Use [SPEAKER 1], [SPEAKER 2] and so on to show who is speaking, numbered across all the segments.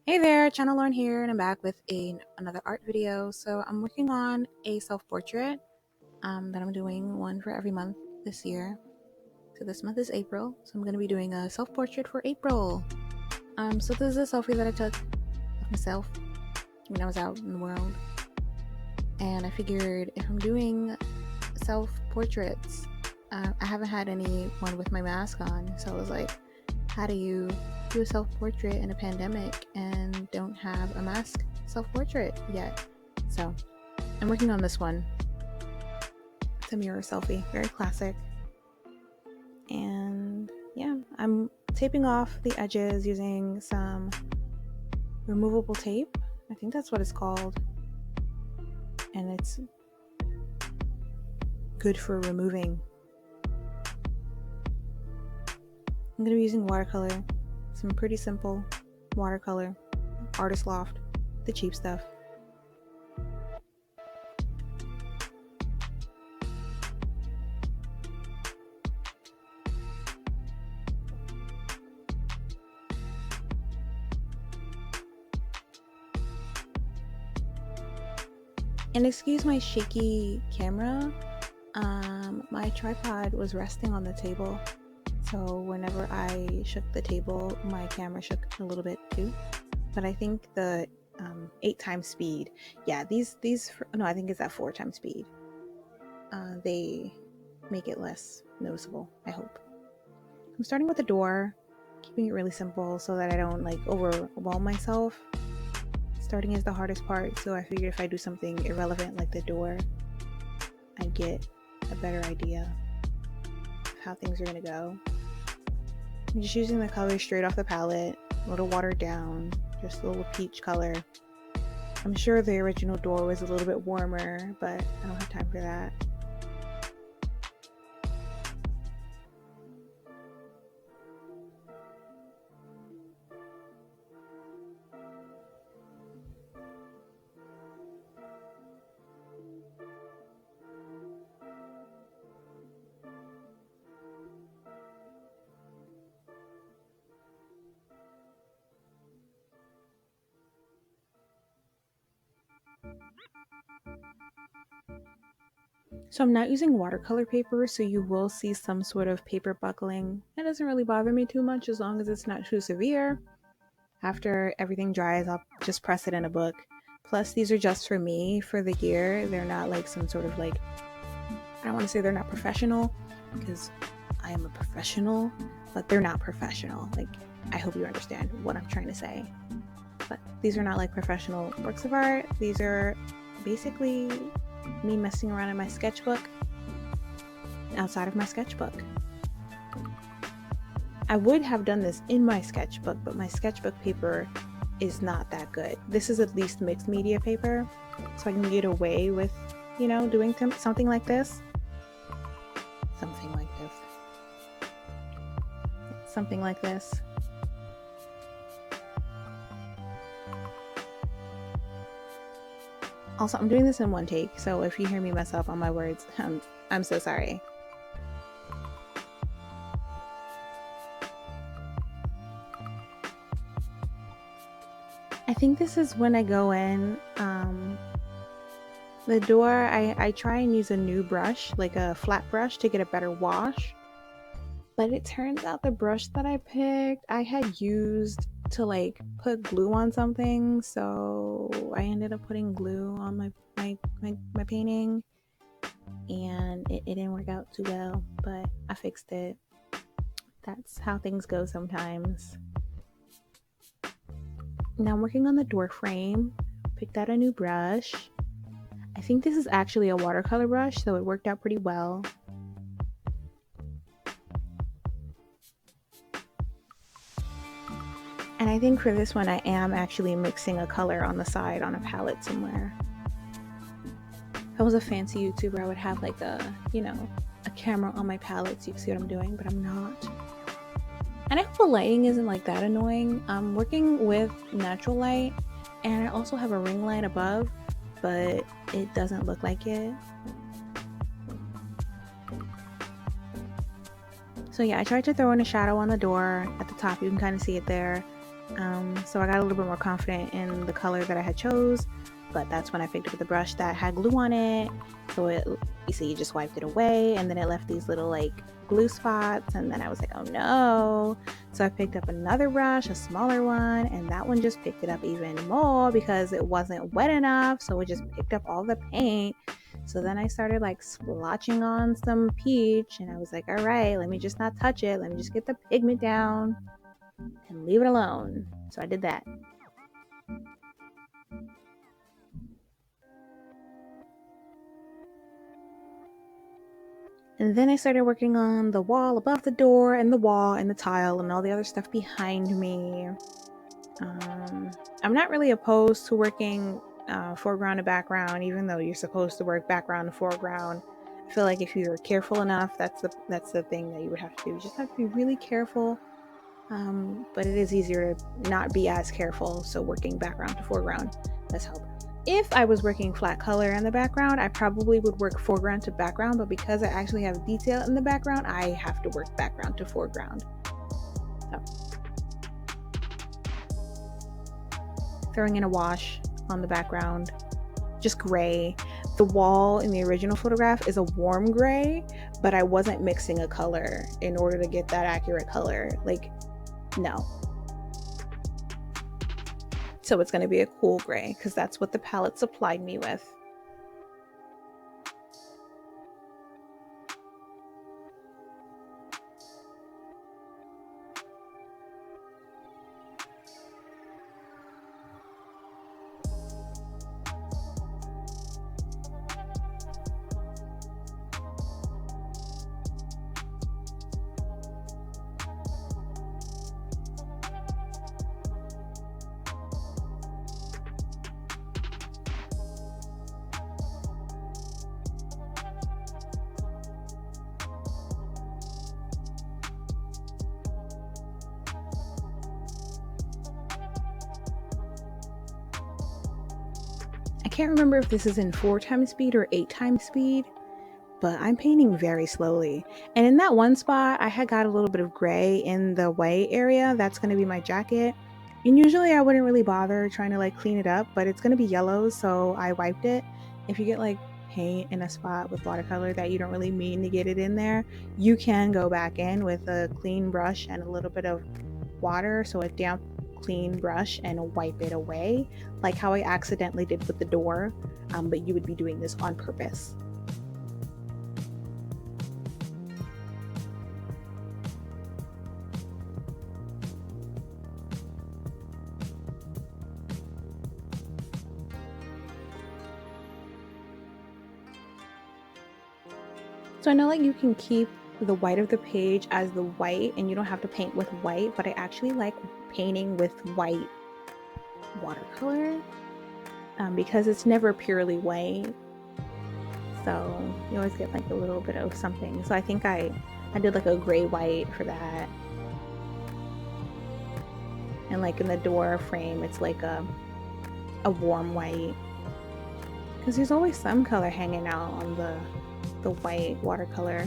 [SPEAKER 1] Hey there, Channel Lauren here, and I'm back with another art video. So I'm working on a self-portrait that I'm doing one for every month this year. So this month is April, so I'm going to be doing a self-portrait for April. So this is a selfie that I took of myself when I was out in the world. And I figured if I'm doing self-portraits, I haven't had anyone with my mask on, so I was like, how do you do a self-portrait in a pandemic and don't have a mask self-portrait yet? So I'm working on this one. It's a mirror selfie, very classic. And yeah, I'm taping off the edges using some removable tape. I think that's what it's called. And it's good for removing. I'm going to be using watercolor, some pretty simple watercolor, Artist Loft, the cheap stuff. And excuse my shaky camera, my tripod was resting on the table, so whenever I shook the table, my camera shook a little bit too. But I think the 8 times speed, yeah, these no, I think it's at 4 times speed. They make it less noticeable, I hope. I'm starting with the door, keeping it really simple so that I don't like overwhelm myself. Starting is the hardest part, so I figured if I do something irrelevant like the door, I'd get a better idea of how things are gonna go. I'm just using the color straight off the palette, a little watered down, just a little peach color. I'm sure the original door was a little bit warmer, but I don't have time for that. So I'm not using watercolor paper, so you will see some sort of paper buckling. It doesn't really bother me too much as long as it's not too severe. After everything dries, I'll just press it in a book. Plus, these are just for me for the year. They're not like some sort of like, I don't want to say they're not professional because I am a professional, but they're not professional. Like, I hope you understand what I'm trying to say. But these are not like professional works of art. These are basically me messing around in my sketchbook outside of my sketchbook. I would have done this in my sketchbook, but my sketchbook paper is not that good. This is at least mixed media paper, so I can get away with, doing something like this. Something like this. Something like this. Also, I'm doing this in one take, so if you hear me mess up on my words, I'm so sorry. I think this is when I go in. The door, I try and use a new brush, like a flat brush, to get a better wash. But it turns out the brush that I picked, I had used to like put glue on something, so I ended up putting glue on my painting, and it didn't work out too well, but I fixed it. That's how things go sometimes. Now I'm working on the door frame. Picked out a new brush. I think this is actually a watercolor brush, so it worked out pretty well. And I think for this one, I am actually mixing a color on the side on a palette somewhere. If I was a fancy YouTuber, I would have like a camera on my palette so you can see what I'm doing, but I'm not. And I hope the lighting isn't like that annoying. I'm working with natural light, and I also have a ring light above, but it doesn't look like it. So yeah, I tried to throw in a shadow on the door at the top. You can kind of see it there. So I got a little bit more confident in the color that I had chose, but that's when I picked up the brush that had glue on it. So you see, you just wiped it away, and then it left these little like glue spots, and then I was like, oh no. So I picked up another brush, a smaller one, and that one just picked it up even more because it wasn't wet enough, so it just picked up all the paint. So then I started like splotching on some peach, and I was like, all right, let me just not touch it, let me just get the pigment down and leave it alone. So I did that. And then I started working on the wall above the door and the wall and the tile and all the other stuff behind me. I'm not really opposed to working foreground to background, even though you're supposed to work background to foreground. I feel like if you're careful enough, that's the thing that you would have to do. You just have to be really careful. But it is easier to not be as careful. So working background to foreground does help. If I was working flat color in the background, I probably would work foreground to background, but because I actually have detail in the background, I have to work background to foreground. So, throwing in a wash on the background, just gray. The wall in the original photograph is a warm gray, but I wasn't mixing a color in order to get that accurate color. Like, no. So it's going to be a cool gray because that's what the palette supplied me with. I can't remember if this is in 4 times speed or 8 times speed, but I'm painting very slowly. And in that one spot, I had got a little bit of gray in the white area. That's going to be my jacket. And usually I wouldn't really bother trying to like clean it up, but it's going to be yellow, so I wiped it. If you get like paint in a spot with watercolor that you don't really mean to get it in there, you can go back in with a clean brush and a little bit of water, so a damp clean brush, and wipe it away, like how I accidentally did with the door, but you would be doing this on purpose. So I know like you can keep the white of the page as the white and you don't have to paint with white, but I actually like painting with white watercolor because it's never purely white. So you always get like a little bit of something. So I think I did like a gray white for that. And like in the door frame, it's like a warm white. Because there's always some color hanging out on the white watercolor.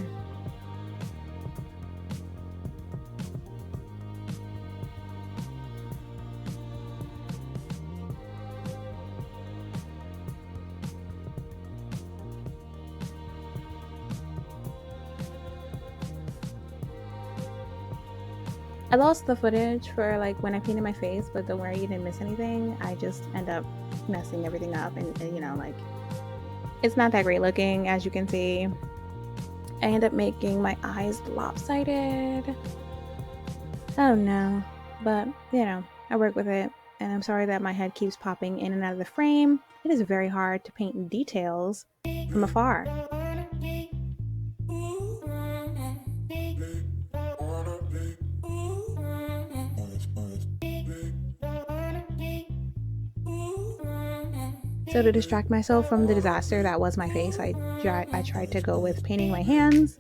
[SPEAKER 1] I lost the footage for like when I painted my face, but don't worry, you didn't miss anything. I just end up messing everything up, and you know, like it's not that great looking, as you can see. I end up making my eyes lopsided. Oh no, but you know, I work with it, and I'm sorry that my head keeps popping in and out of the frame. It is very hard to paint details from afar. So to distract myself from the disaster that was my face, I tried to go with painting my hands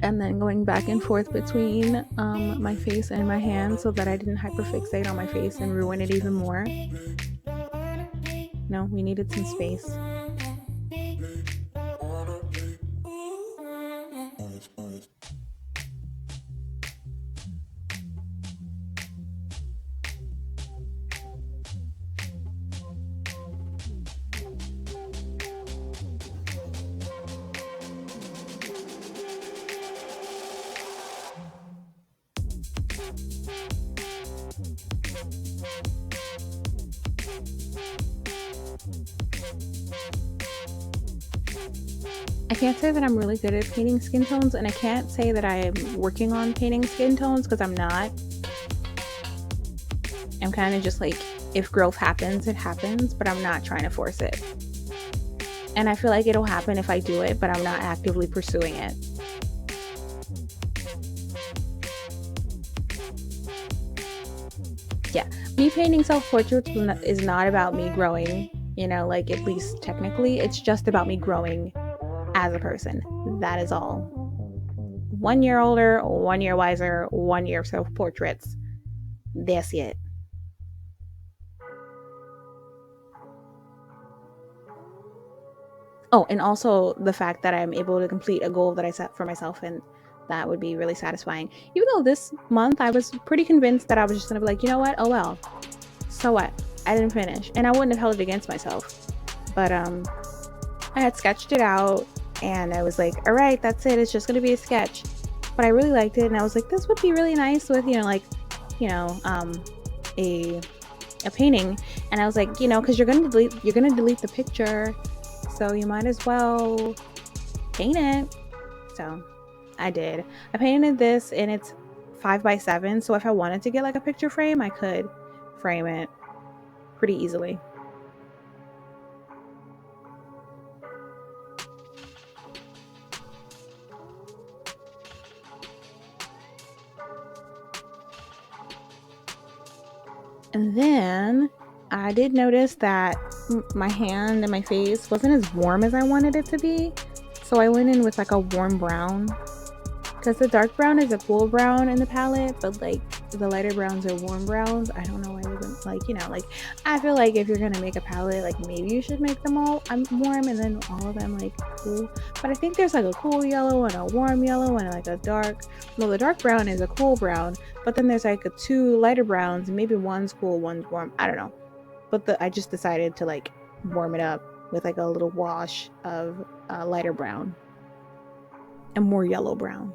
[SPEAKER 1] and then going back and forth between my face and my hands so that I didn't hyperfixate on my face and ruin it even more. No, we needed some space. I can't say that I'm really good at painting skin tones, and I can't say that I am working on painting skin tones because I'm not. I'm kind of just like, if growth happens, it happens, but I'm not trying to force it. And I feel like it'll happen if I do it, but I'm not actively pursuing it. Yeah, me painting self-portraits is not about me growing, you know, like at least technically, it's just about me growing as a person. That is all. 1 year older, 1 year wiser, 1 year self-portraits. That's it. Oh, and also the fact that I'm able to complete a goal that I set for myself, and that would be really satisfying. Even though this month I was pretty convinced that I was just gonna be like, you know what? Oh well. So what? I didn't finish. And I wouldn't have held it against myself. But I had sketched it out and I was like, all right, that's it. It's just gonna be a sketch. But I really liked it and I was like, this would be really nice with, you know, like, you know, a painting. And I was like, you know, because you're gonna delete the picture. So you might as well paint it. So I did. I painted this and it's 5x7. So if I wanted to get like a picture frame, I could frame it pretty easily. And then I did notice that my hand and my face wasn't as warm as I wanted it to be. So I went in with like a warm brown, because the dark brown is a cool brown in the palette, but like the lighter browns are warm browns. I don't know why they wouldn't, like, you know, like I feel like if you're gonna make a palette, like maybe you should make them all warm and then all of them like cool. But I think there's like a cool yellow and a warm yellow and like a dark, well, the dark brown is a cool brown, but then there's like two lighter browns and maybe one's cool, one's warm. I don't know. But I just decided to like warm it up with like a little wash of lighter brown and more yellow brown.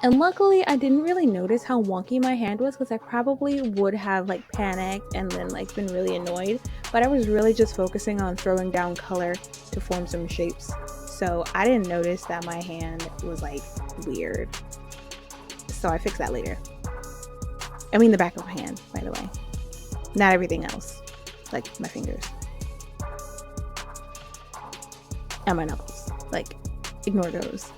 [SPEAKER 1] And luckily, I didn't really notice how wonky my hand was because I probably would have like panicked and then like been really annoyed. But I was really just focusing on throwing down color to form some shapes. So I didn't notice that my hand was like weird. So I fixed that later. I mean the back of my hand, by the way. Not everything else. Like my fingers. And my knuckles. Like, ignore those.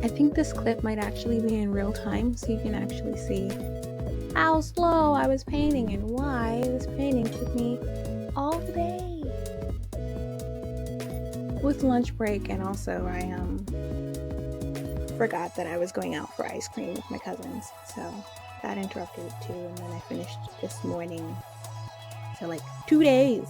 [SPEAKER 1] I think this clip might actually be in real time, so you can actually see how slow I was painting and why this painting took me all day. With lunch break, and also I forgot that I was going out for ice cream with my cousins, so that interrupted it too, and then I finished this morning, so like 2 days.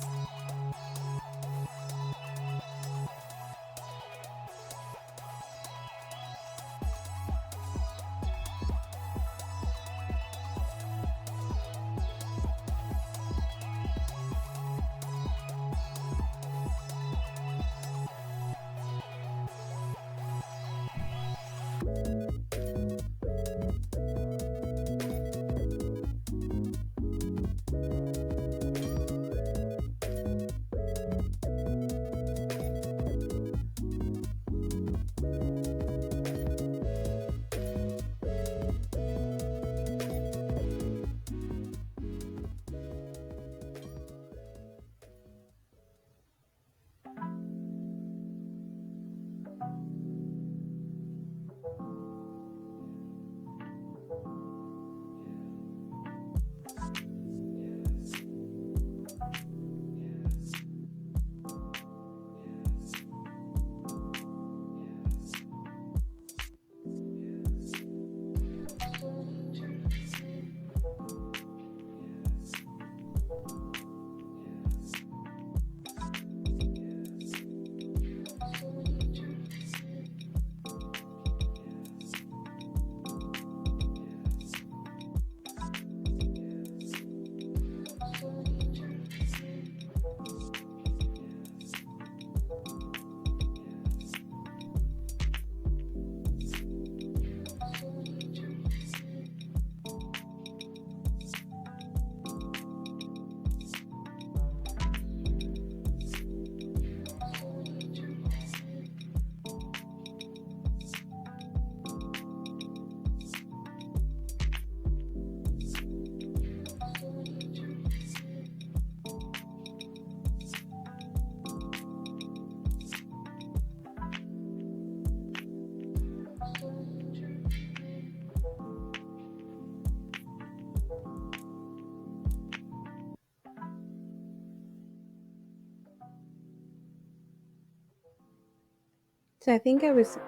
[SPEAKER 1] So I think I was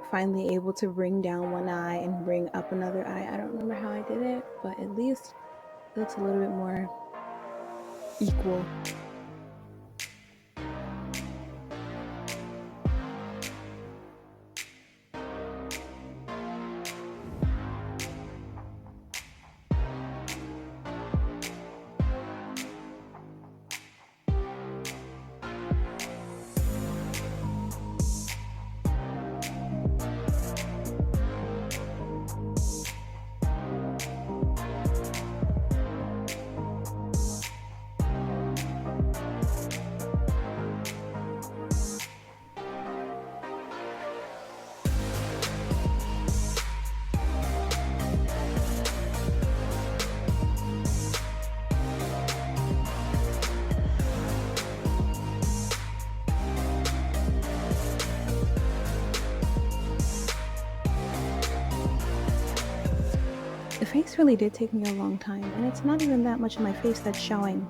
[SPEAKER 1] finally able to bring down one eye and bring up another eye. I don't remember how I did it, but at least it looks a little bit more equal. The face really did take me a long time, and it's not even that much of my face that's showing.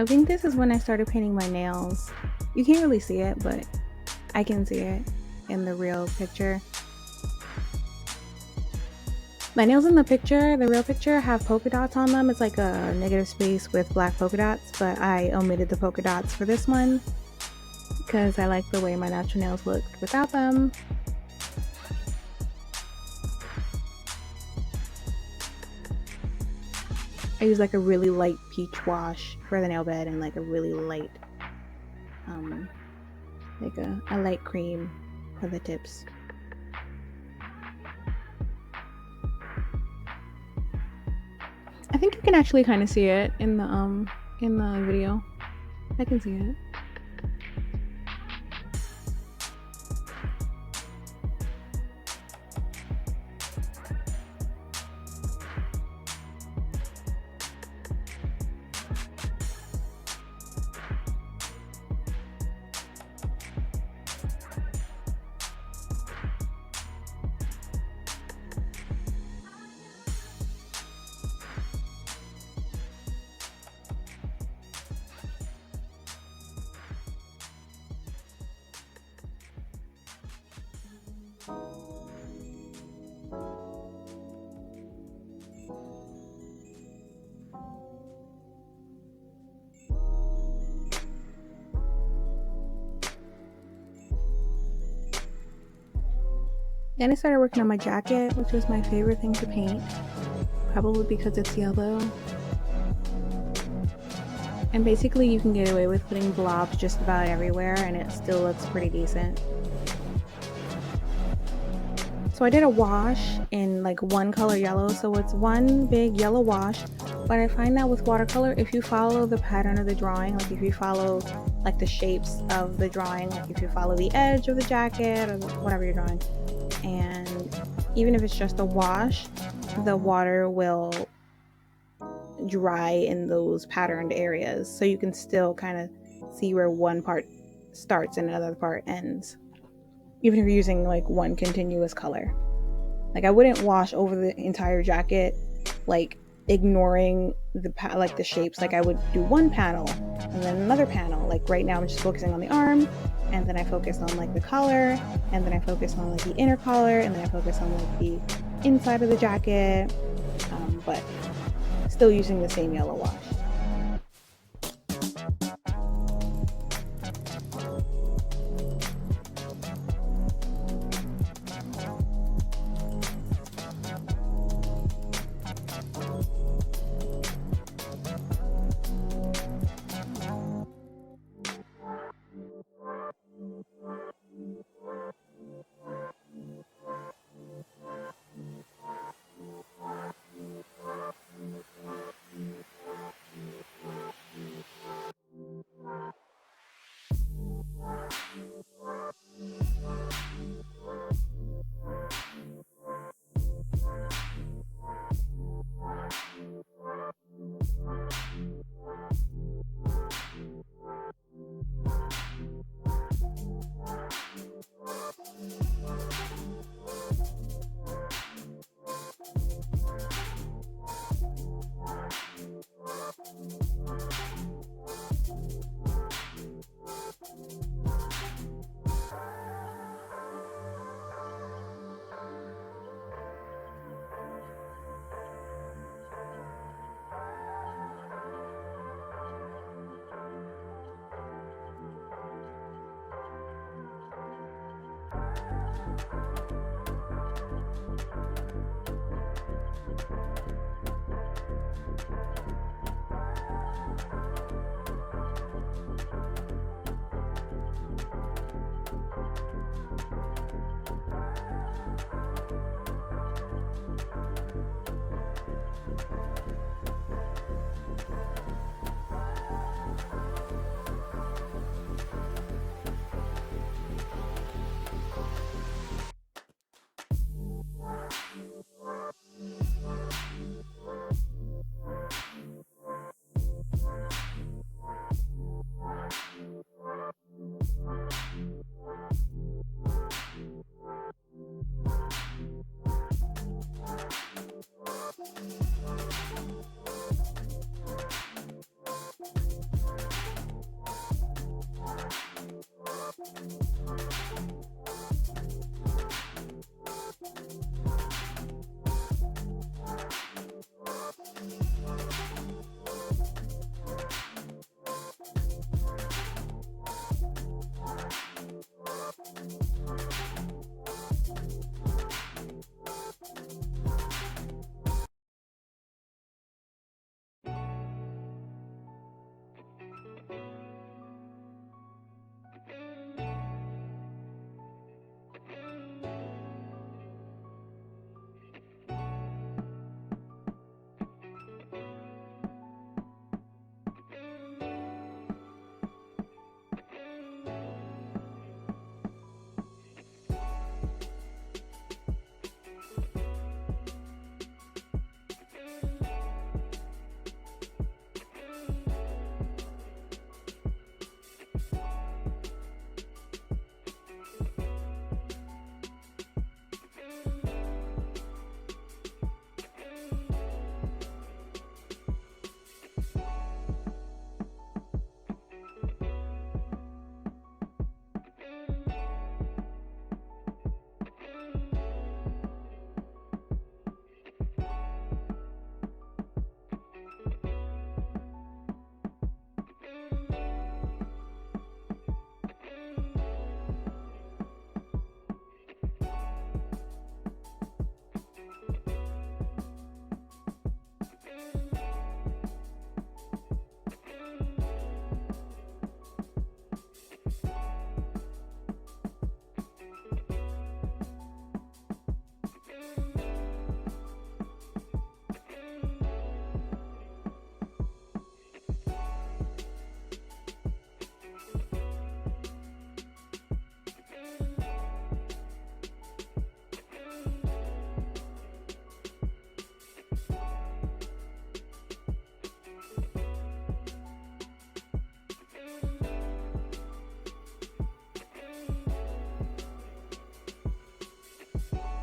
[SPEAKER 1] I think this is when I started painting my nails. You can't really see it, but I can see it in the real picture. My nails in the real picture, have polka dots on them. It's like a negative space with black polka dots, but I omitted the polka dots for this one because I like the way my natural nails looked without them. I use like a really light peach wash for the nail bed and like a really light, like a light cream for the tips. I think you can actually kind of see it in the video. I can see it. Then I started working on my jacket, which was my favorite thing to paint, probably because it's yellow. And basically you can get away with putting blobs just about everywhere and it still looks pretty decent. So I did a wash in like one color yellow, so it's one big yellow wash. But I find that with watercolor, if you follow the pattern of the drawing, like if you follow like the shapes of the drawing, like if you follow the edge of the jacket or whatever you're drawing, and even if it's just a wash, the water will dry in those patterned areas, so you can still kind of see where one part starts and another part ends, even if you're using like one continuous color. Like I wouldn't wash over the entire jacket, like ignoring the shapes. Like I would do one panel and then another panel. Like right now I'm just focusing on the arm, and then I focus on like the collar, and then I focus on like the inner collar, and then I focus on like the inside of the jacket, but still using the same yellow wash.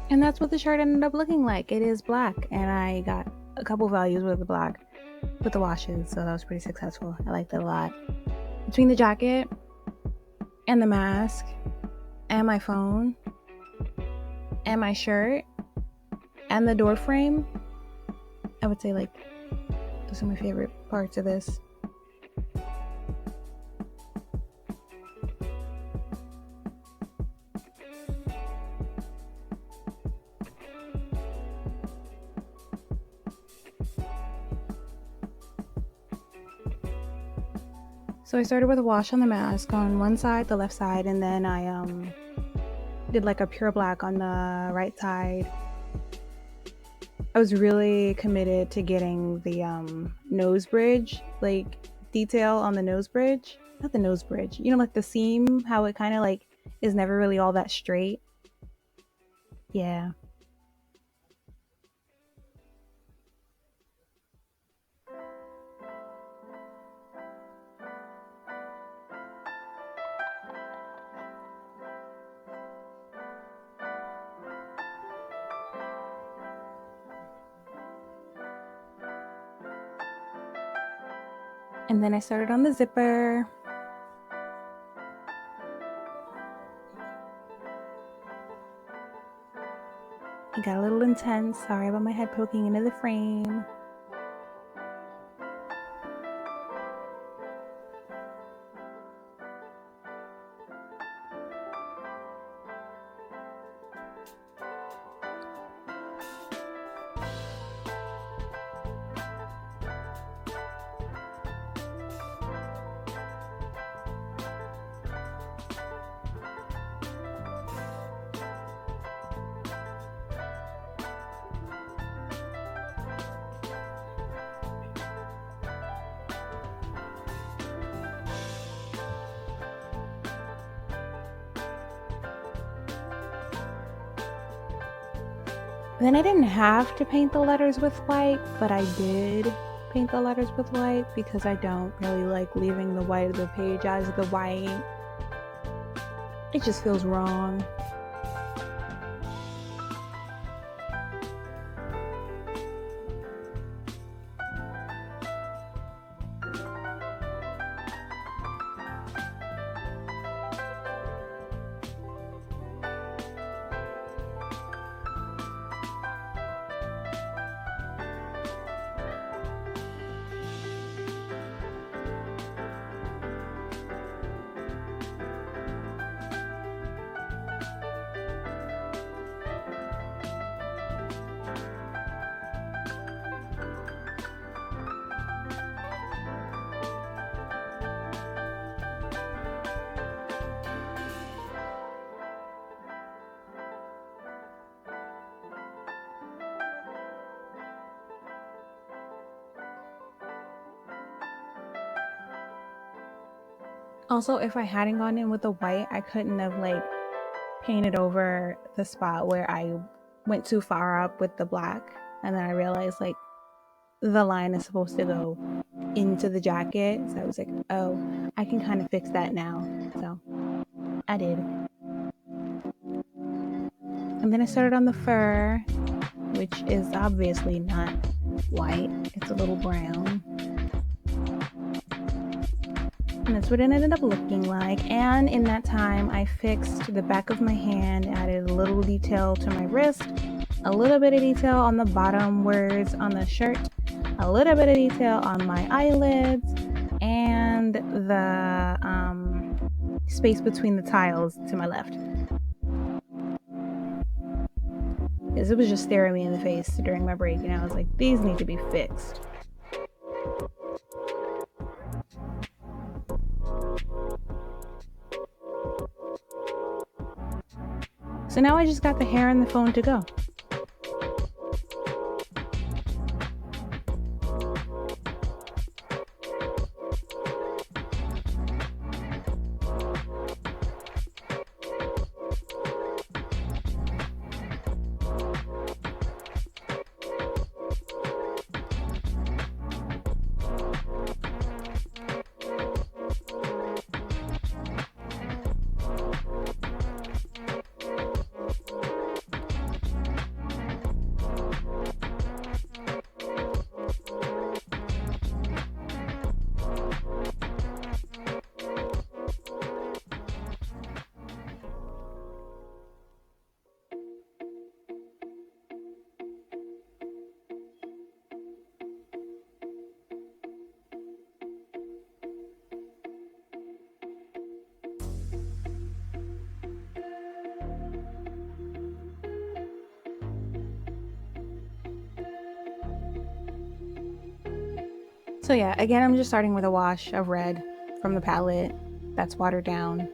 [SPEAKER 1] And that's what the shirt ended up looking like. It is black, and I got a couple values with the black, with the washes, so that was pretty successful. I liked it a lot. Between the jacket and the mask and my phone and my shirt and the door frame, I would say like those are my favorite parts of this. So I started with a wash on the mask on one side, the left side, and then I did like a pure black on the right side. I was really committed to getting the nose bridge, like detail on the nose bridge. Not the nose bridge, you know, like the seam, how it kind of like is never really all that straight. Yeah. And then I started on the zipper. It got a little intense. Sorry about my head poking into the frame. Then I didn't have to paint the letters with white, but I did paint the letters with white because I don't really like leaving the white of the page as the white. It just feels wrong. Also, if I hadn't gone in with the white, I couldn't have like painted over the spot where I went too far up with the black. And then I realized like the line is supposed to go into the jacket. So I was like, oh, I can kind of fix that now. So I did. And then I started on the fur, which is obviously not white. It's a little brown. And that's what it ended up looking like. And in that time, I fixed the back of my hand, added a little detail to my wrist, a little bit of detail on the bottom words on the shirt, a little bit of detail on my eyelids, and the space between the tiles to my left. Because it was just staring me in the face during my break, and I was like, these need to be fixed. So now I just got the hair and the phone to go. So yeah, again, I'm just starting with a wash of red from the palette that's watered down.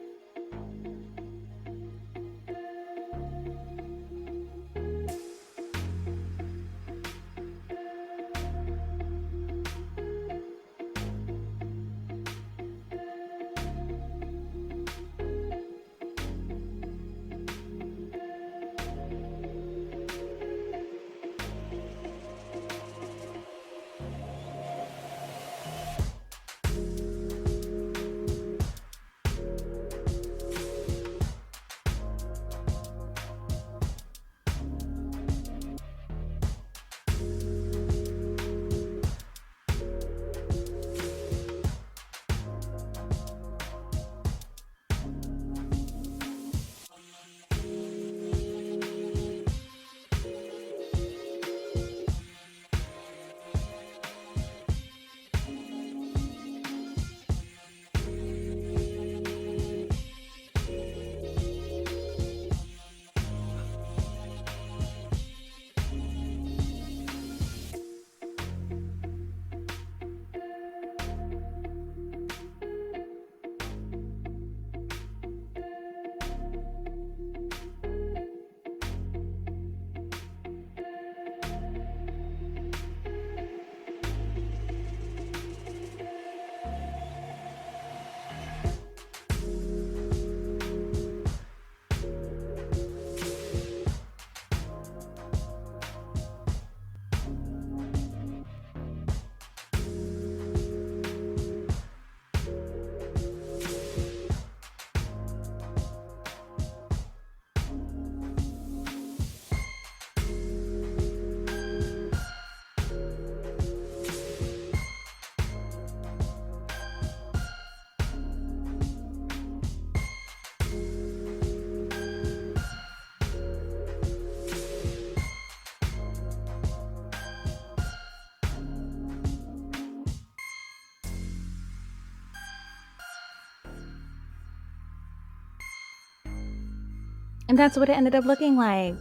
[SPEAKER 1] And that's what it ended up looking like.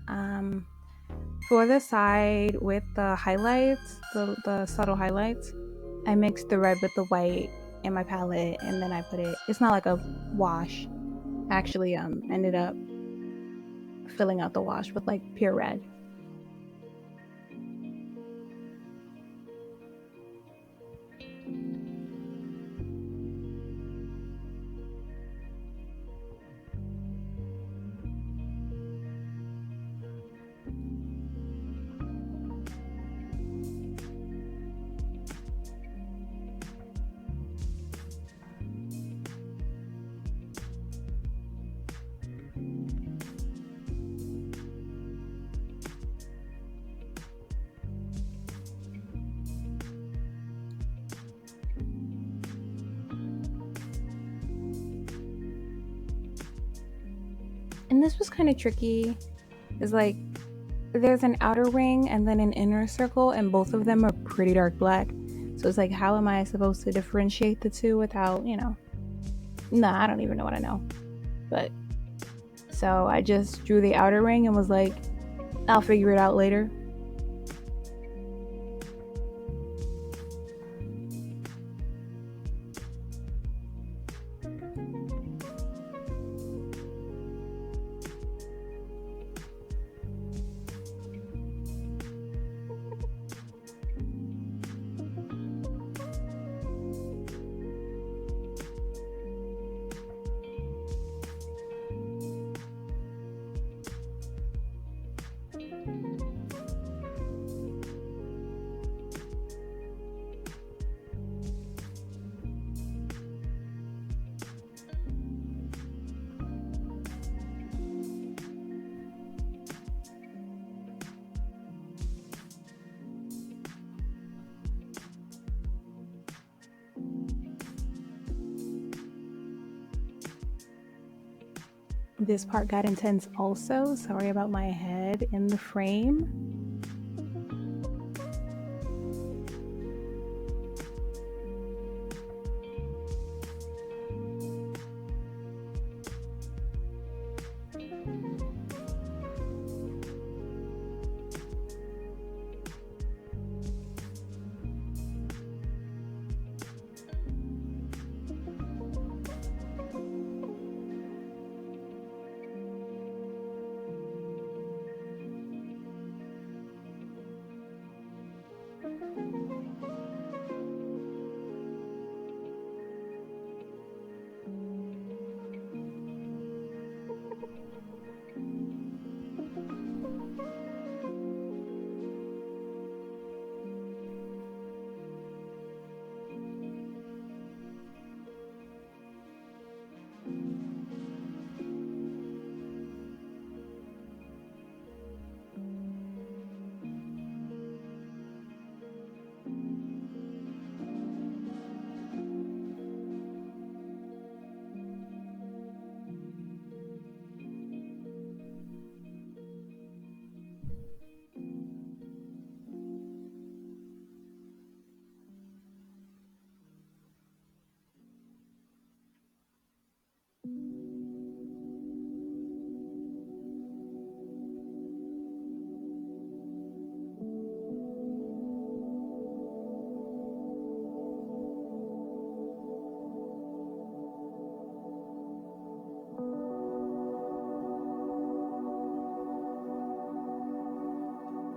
[SPEAKER 1] Um, for the side with the highlights, the subtle highlights, I mixed the red with the white in my palette, and then I put it, it's not like a wash. I actually ended up filling out the wash with like pure red. And this was kind of tricky. It's like there's an outer ring and then an inner circle, and both of them are pretty dark black. So it's like, how am I supposed to differentiate the two without, I don't even know what I know. But so I just drew the outer ring and was like, I'll figure it out later. This part got intense also. Sorry about my head in the frame.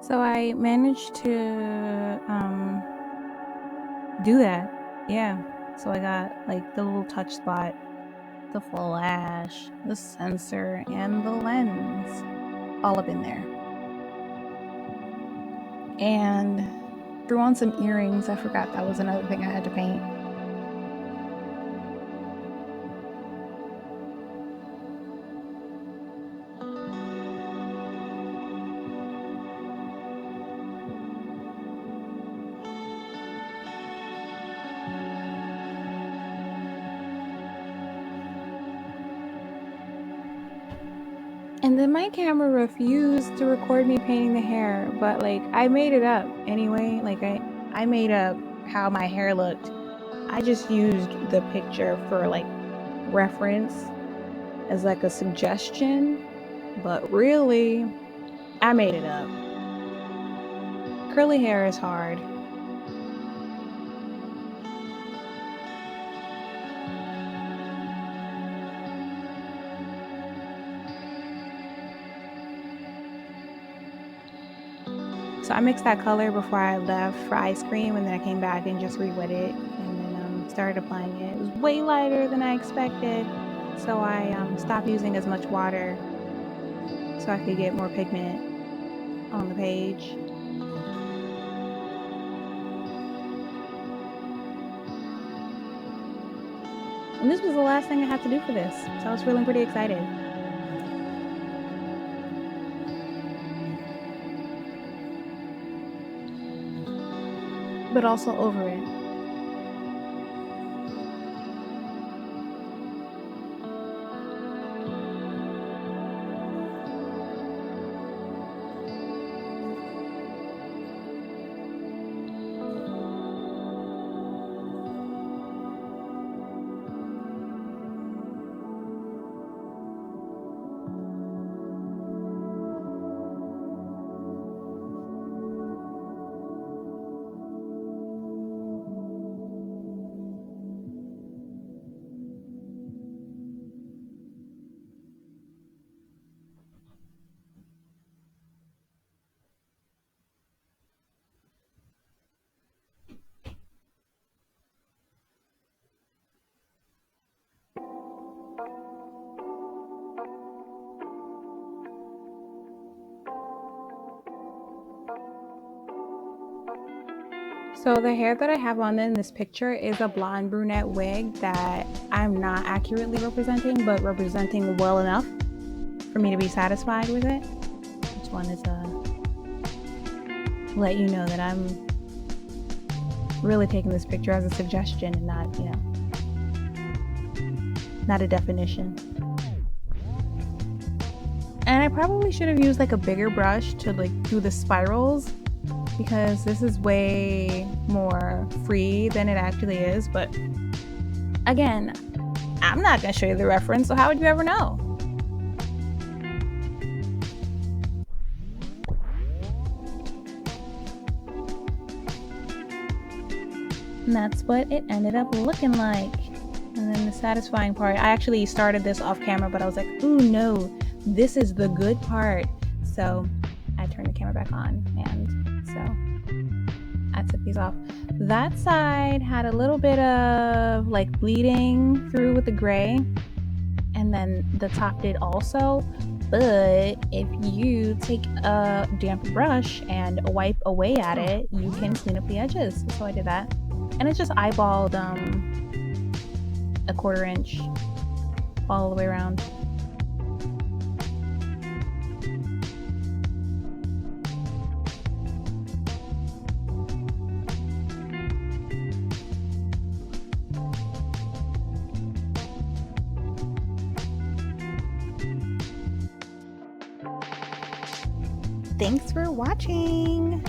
[SPEAKER 1] So I managed to do that. Yeah. So I got like the little touch spot, the flash, the sensor, and the lens all up in there. And threw on some earrings. I forgot that was another thing I had to paint. And then my camera refused to record me painting the hair, but like I made it up anyway. Like I made up how my hair looked. I just used the picture for like reference as like a suggestion, but really I made it up. Curly hair is hard. So I mixed that color before I left for ice cream, and then I came back and just re-wet it, and then started applying it. It was way lighter than I expected, so I stopped using as much water so I could get more pigment on the page. And this was the last thing I had to do for this, so I was feeling pretty excited. But also over it. So the hair that I have on in this picture is a blonde brunette wig that I'm not accurately representing, but representing well enough for me to be satisfied with it. Just wanted to let you know that I'm really taking this picture as a suggestion and not, not a definition. And I probably should have used like a bigger brush to like do the spirals, because this is way more free than it actually is. But again, I'm not gonna show you the reference, so how would you ever know? And that's what it ended up looking like. And then the satisfying part, I actually started this off camera, but I was like, ooh no, this is the good part. So I turned the camera back on, and so I took these off. That side had a little bit of like bleeding through with the gray, and then the top did also. But if you take a damp brush and wipe away at it, you can clean up the edges. So I did that. And it's just eyeballed a 1/4 inch all the way around. Thanks for watching.